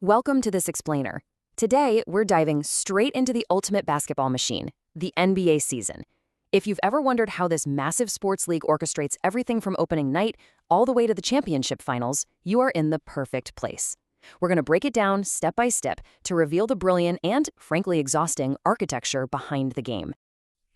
Welcome to this explainer. Today, we're diving straight into the ultimate basketball machine, the NBA season. If you've ever wondered how this massive sports league orchestrates everything from opening night all the way to the championship finals, you are in the perfect place. We're going to break it down step by step to reveal the brilliant and, frankly, exhausting architecture behind the game.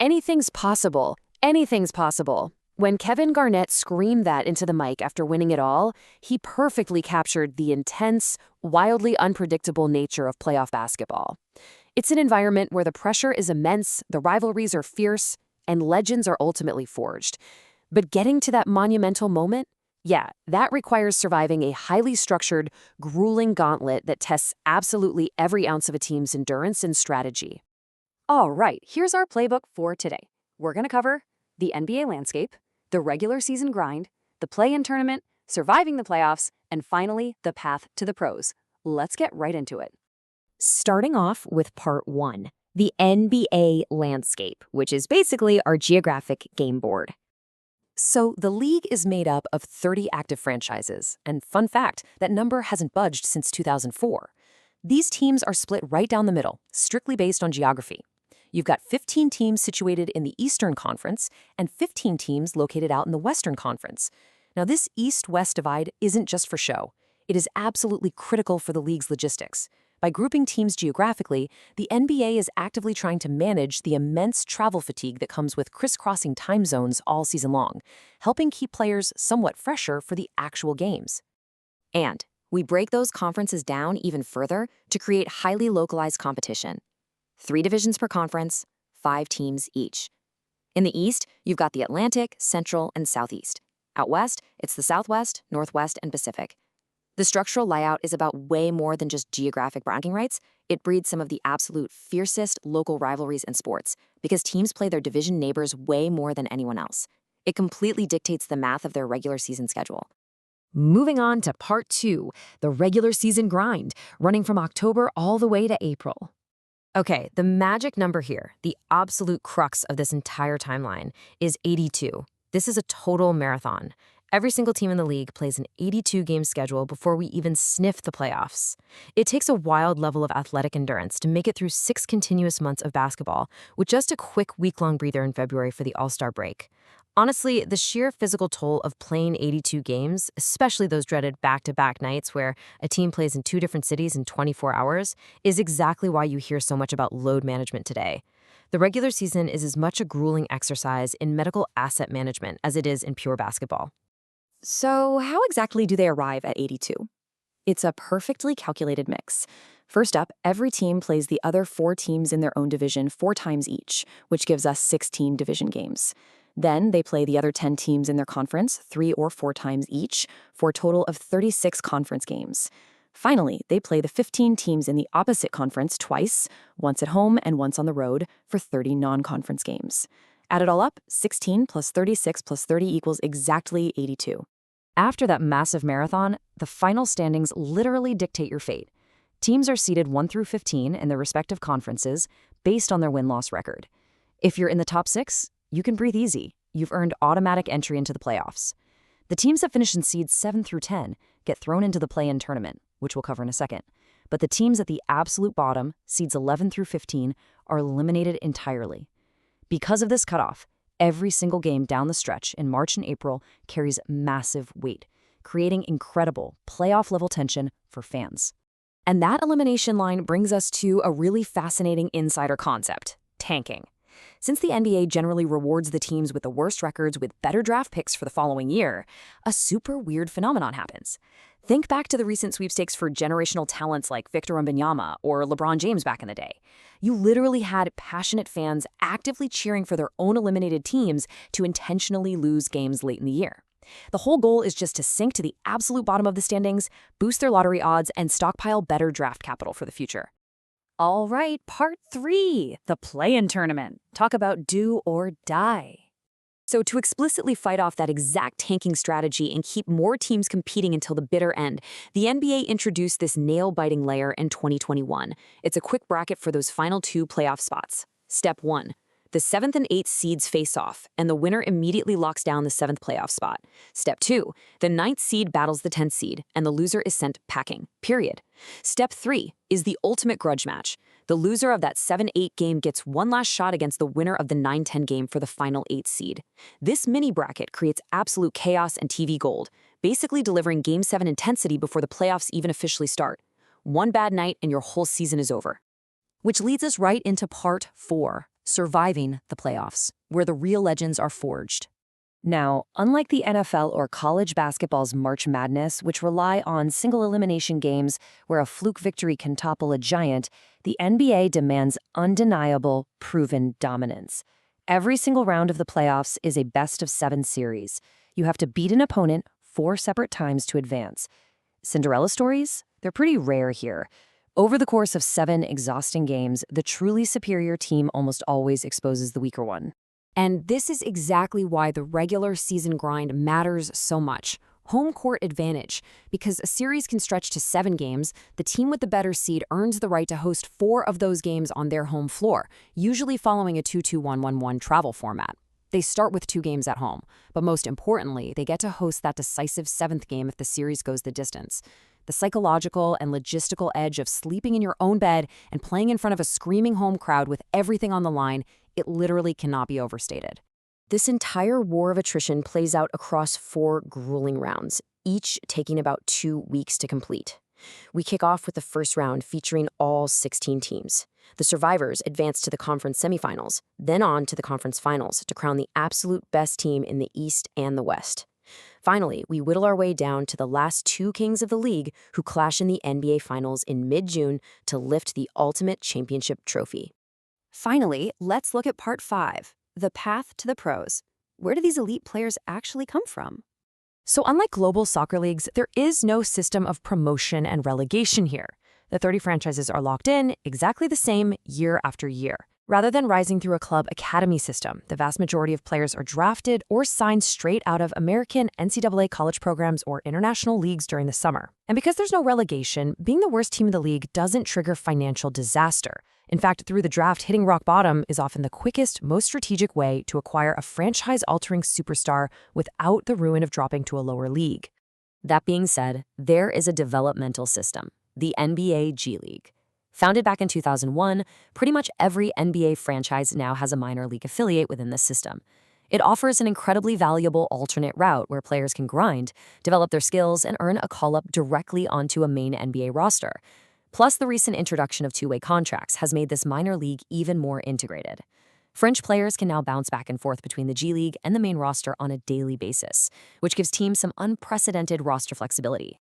Anything's possible. Anything's possible. When Kevin Garnett screamed that into the mic after winning it all, he perfectly captured the intense, wildly unpredictable nature of playoff basketball. It's an environment where the pressure is immense, the rivalries are fierce, and legends are ultimately forged. But getting to that monumental moment? Yeah, that requires surviving a highly structured, grueling gauntlet that tests absolutely every ounce of a team's endurance and strategy. All right, here's our playbook for today. We're going to cover the NBA landscape, the regular season grind, the play-in tournament, surviving the playoffs, and finally, the path to the pros. Let's get right into it. Starting off with part 1, the NBA landscape, which is basically our geographic game board. So the league is made up of 30 active franchises, and fun fact, that number hasn't budged since 2004. These teams are split right down the middle, strictly based on geography. You've got 15 teams situated in the Eastern Conference and 15 teams located out in the Western Conference. Now, this East-West divide isn't just for show. It is absolutely critical for the league's logistics. By grouping teams geographically, the NBA is actively trying to manage the immense travel fatigue that comes with crisscrossing time zones all season long, helping keep players somewhat fresher for the actual games. And we break those conferences down even further to create highly localized competition. 3 divisions per conference, 5 teams each. In the East, you've got the Atlantic, Central, and Southeast. Out West, it's the Southwest, Northwest, and Pacific. The structural layout is about way more than just geographic bragging rights. It breeds some of the absolute fiercest local rivalries in sports because teams play their division neighbors way more than anyone else. It completely dictates the math of their regular season schedule. Moving on to part 2, the regular season grind, running from October all the way to April. Okay, the magic number here, the absolute crux of this entire timeline, is 82. This is a total marathon. Every single team in the league plays an 82-game schedule before we even sniff the playoffs. It takes a wild level of athletic endurance to make it through 6 continuous months of basketball, with just a quick week-long breather in February for the All-Star break. Honestly, the sheer physical toll of playing 82 games, especially those dreaded back-to-back nights where a team plays in 2 different cities in 24 hours, is exactly why you hear so much about load management today. The regular season is as much a grueling exercise in medical asset management as it is in pure basketball. So how exactly do they arrive at 82? It's a perfectly calculated mix. First up, every team plays the other 4 teams in their own division 4 times each, which gives us 16 division games. Then they play the other 10 teams in their conference 3 or 4 times each, for a total of 36 conference games. Finally, they play the 15 teams in the opposite conference twice, once at home and once on the road, for 30 non-conference games. Add it all up, 16 plus 36 plus 30 equals exactly 82. After that massive marathon, the final standings literally dictate your fate. Teams are seeded 1 through 15 in their respective conferences based on their win-loss record. If you're in the top 6, you can breathe easy. You've earned automatic entry into the playoffs. The teams that finish in seeds 7 through 10 get thrown into the play-in tournament, which we'll cover in a second. But the teams at the absolute bottom, seeds 11 through 15, are eliminated entirely. Because of this cutoff, every single game down the stretch in March and April carries massive weight, creating incredible playoff-level tension for fans. And that elimination line brings us to a really fascinating insider concept: tanking. Since the NBA generally rewards the teams with the worst records with better draft picks for the following year, a super weird phenomenon happens. Think back to the recent sweepstakes for generational talents like Victor Wembanyama or LeBron James back in the day. You literally had passionate fans actively cheering for their own eliminated teams to intentionally lose games late in the year. The whole goal is just to sink to the absolute bottom of the standings, boost their lottery odds, and stockpile better draft capital for the future. All right, part 3, the play-in tournament. Talk about do or die. So to explicitly fight off that exact tanking strategy and keep more teams competing until the bitter end, the NBA introduced this nail-biting layer in 2021. It's a quick bracket for those final 2 playoff spots. Step 1. The 7th and 8th seeds face off, and the winner immediately locks down the 7th playoff spot. Step 2, the 9th seed battles the 10th seed, and the loser is sent packing, period. Step 3 is the ultimate grudge match. The loser of that 7-8 game gets one last shot against the winner of the 9-10 game for the final 8th seed. This mini bracket creates absolute chaos and TV gold, basically delivering Game 7 intensity before the playoffs even officially start. One bad night and your whole season is over. Which leads us right into part 4, surviving the playoffs, where the real legends are forged. Now, unlike the NFL or college basketball's March Madness, which rely on single elimination games where a fluke victory can topple a giant, the NBA demands undeniable, proven dominance. Every single round of the playoffs is a best-of-7 series. You have to beat an opponent 4 separate times to advance. Cinderella stories? They're pretty rare here. Over the course of 7 exhausting games, the truly superior team almost always exposes the weaker one. And this is exactly why the regular season grind matters so much. Home court advantage. Because a series can stretch to 7 games, the team with the better seed earns the right to host 4 of those games on their home floor, usually following a 2-2-1-1-1 travel format. They start with 2 games at home, but most importantly, they get to host that decisive 7th game if the series goes the distance. The psychological and logistical edge of sleeping in your own bed and playing in front of a screaming home crowd with everything on the line, it literally cannot be overstated. This entire war of attrition plays out across 4 grueling rounds, each taking about 2 weeks to complete. We kick off with the first round featuring all 16 teams. The survivors advance to the conference semifinals, then on to the conference finals to crown the absolute best team in the East and the West. Finally, we whittle our way down to the last 2 kings of the league who clash in the NBA Finals in mid-June to lift the ultimate championship trophy. Finally, let's look at part 5, the path to the pros. Where do these elite players actually come from? So unlike global soccer leagues, there is no system of promotion and relegation here. The 30 franchises are locked in, exactly the same year after year. Rather than rising through a club academy system, the vast majority of players are drafted or signed straight out of American NCAA college programs or international leagues during the summer. And because there's no relegation, being the worst team in the league doesn't trigger financial disaster. In fact, through the draft, hitting rock bottom is often the quickest, most strategic way to acquire a franchise-altering superstar without the ruin of dropping to a lower league. That being said, there is a developmental system, the NBA G League. Founded back in 2001, pretty much every NBA franchise now has a minor league affiliate within the system. It offers an incredibly valuable alternate route where players can grind, develop their skills, and earn a call-up directly onto a main NBA roster. Plus, the recent introduction of 2-way contracts has made this minor league even more integrated. French players can now bounce back and forth between the G League and the main roster on a daily basis, which gives teams some unprecedented roster flexibility.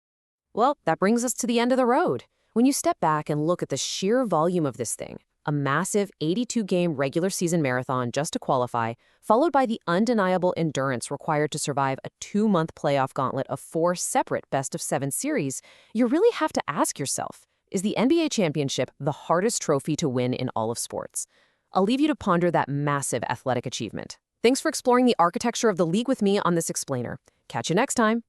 Well, that brings us to the end of the road. When you step back and look at the sheer volume of this thing, a massive 82-game regular season marathon just to qualify, followed by the undeniable endurance required to survive a 2-month playoff gauntlet of 4 separate best-of-7 series, you really have to ask yourself, is the NBA championship the hardest trophy to win in all of sports? I'll leave you to ponder that massive athletic achievement. Thanks for exploring the architecture of the league with me on this explainer. Catch you next time.